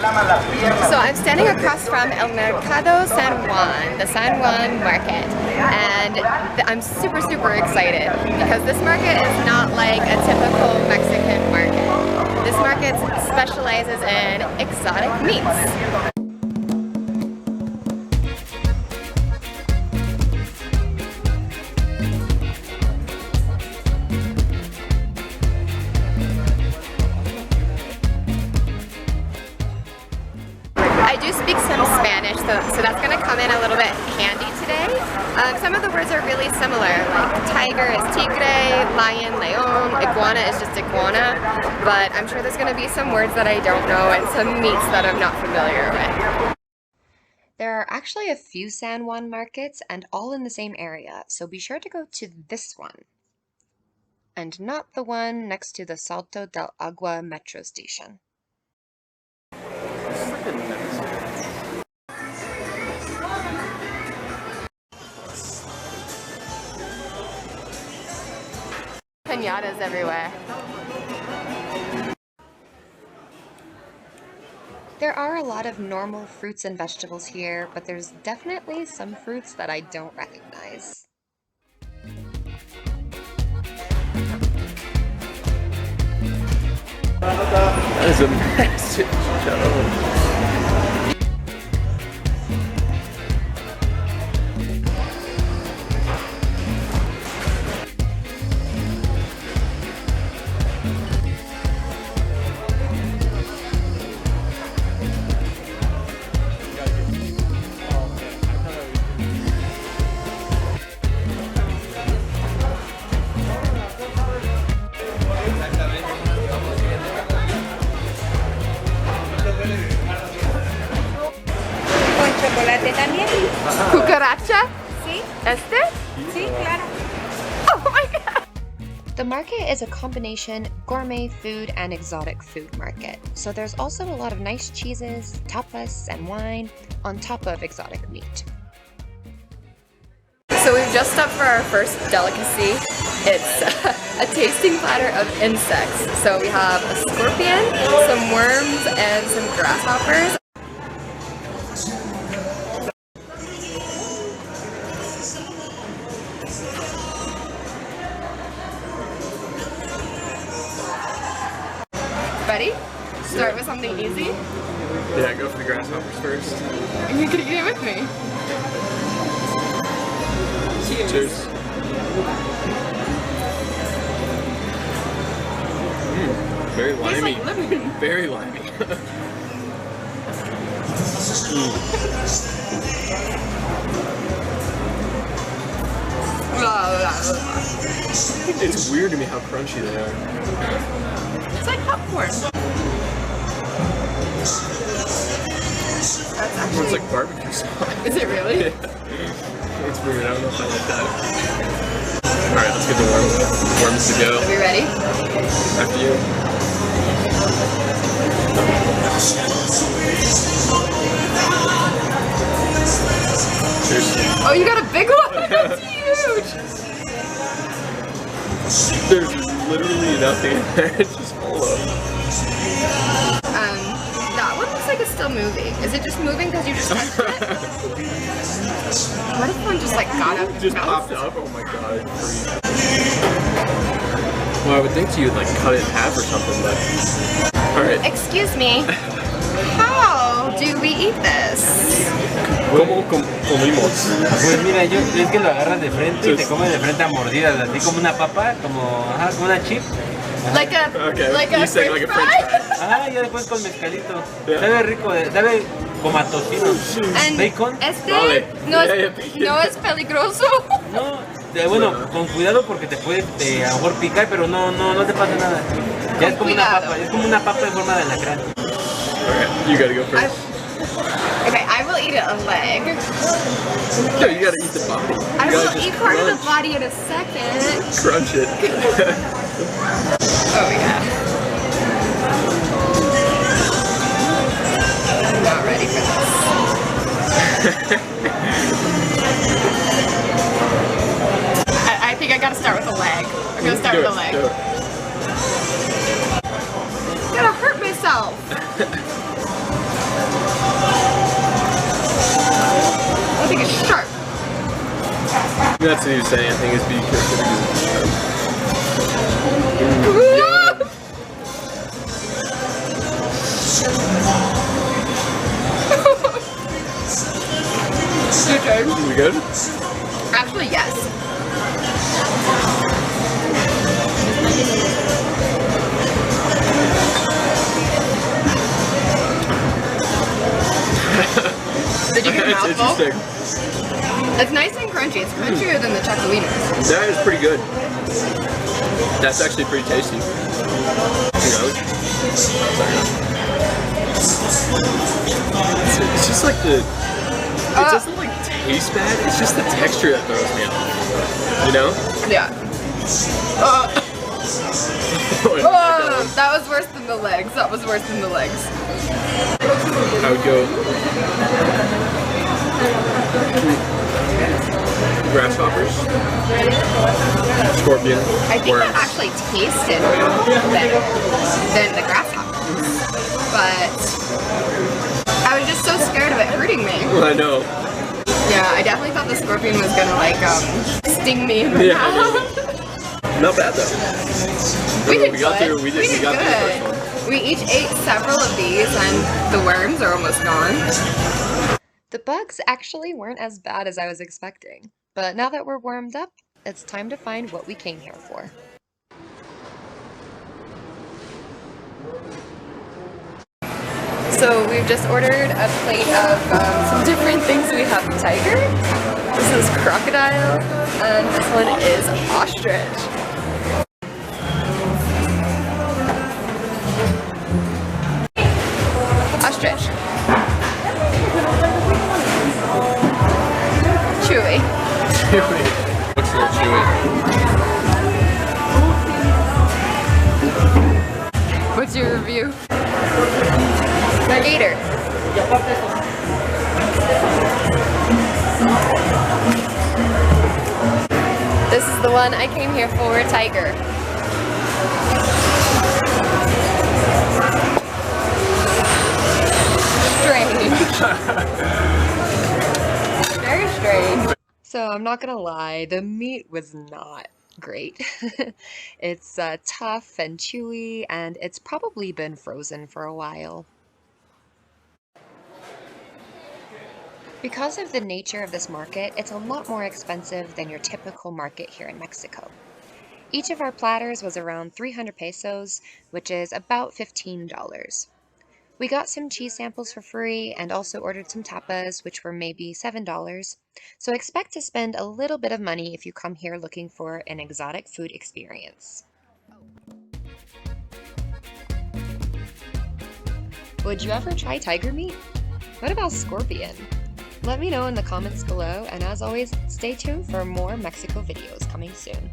So I'm standing across from El Mercado San Juan, the San Juan market, and I'm super excited because this market is not like a typical Mexican market. This market specializes in exotic meats. I do speak some Spanish, so that's going to come in a little bit handy today. Some of the words are really similar, like tiger is tigre, lion, león, iguana is just iguana, but I'm sure there's going to be some words that I don't know and some meats that I'm not familiar with. There are actually a few San Juan markets and all in the same area, so be sure to go to this one, and not the one next to the Salto del Agua metro station. Piñatas everywhere. There are a lot of normal fruits and vegetables here, but there's definitely some fruits that I don't recognize. That is a massive show. ¿Chocolate también? ¿Cucaracha? Sí. Este? Sí, claro. Oh my god! The market is a combination gourmet food and exotic food market. So there's also a lot of nice cheeses, tapas, and wine on top of exotic meat. So we've just stopped for our first delicacy. It's a tasting platter of insects. So we have a scorpion, some worms, and some grasshoppers. Ready? Start with something easy? Yeah, go for the grasshoppers first. You can eat it with me. Cheers. Very limey. Tastes like lemon. Very limey. It's weird to me how crunchy they are. It's like popcorn. That's actually... It's like barbecue sauce. Is it really? Yeah. It's weird. I don't know if I like that. Alright, let's get the worms to go. Are we ready? After you. Cheers. Oh, you got a big one? That's huge! There's literally nothing in there. It's just full of. That one looks like it's still moving. Is it just moving because you just touched it? What if one just like got up? Just popped up? Oh my god. Well, I would think you'd like cut it in half or something, but... Alright. Excuse me. How do we eat this? ¿Cómo comimos? Pues mira, es que lo agarras de frente y te comes de frente a mordidas, así como una papa, como una chip. Like a, Okay, like you a say french like a french fry? Ah, ya después con mezcalito. Yeah. Sabe rico, sabe como a tocino. And Bacon. este Vale. no es, Yeah. no es peligroso. No, bueno, con cuidado porque te puede a lo mejor picar, pero no te pasa nada. Ya es como una papa, es como una papa en forma de alacrán. Okay, you gotta go first. Okay, I will eat it a leg. No, you gotta eat the body. You I gotta will just eat part of the crunch- body in a second. Crunch it. Oh yeah. I'm not ready for this. I think I gotta start with the leg. I'm gonna start Do with it, the leg. do it. I'm gonna hurt myself. That's what he was saying. I think it's because Okay. we good? Actually, yes. Did you get That's mouthful? interesting. It's nice and crunchy. It's crunchier than the Chocolatinas. That is pretty good. That's actually pretty tasty. You know? It's just like the. It doesn't like taste bad. It's just the texture that throws me off. You know? Yeah. That was worse than the legs. That was worse than the legs. I would go grasshoppers, scorpion, I think worms. that actually tasted better than the grasshoppers, but I was just so scared of it hurting me. I know. Yeah, I definitely thought the scorpion was gonna like sting me in the Yeah, mouth. Not bad though. We did We got good. through. We got through the first one. We each ate several of these, and the worms are almost gone. The bugs actually weren't as bad as I was expecting, but now that we're warmed up, it's time to find what we came here for. So we've just ordered a plate of some different things. We have tiger, this is crocodile, and this one is ostrich. Ostrich. Chewy. Looks a little chewy. What's your review? The gator. This is the one I came here for, tiger. Very strange. So I'm not gonna lie, the meat was not great. It's tough and chewy, and it's probably been frozen for a while. Because of the nature of this market, it's a lot more expensive than your typical market here in Mexico. Each of our platters was around 300 pesos, which is about $15. We got some cheese samples for free and also ordered some tapas, which were maybe $7. So expect to spend a little bit of money if you come here looking for an exotic food experience. Would you ever try tiger meat? What about scorpion? Let me know in the comments below, and as always, stay tuned for more Mexico videos coming soon.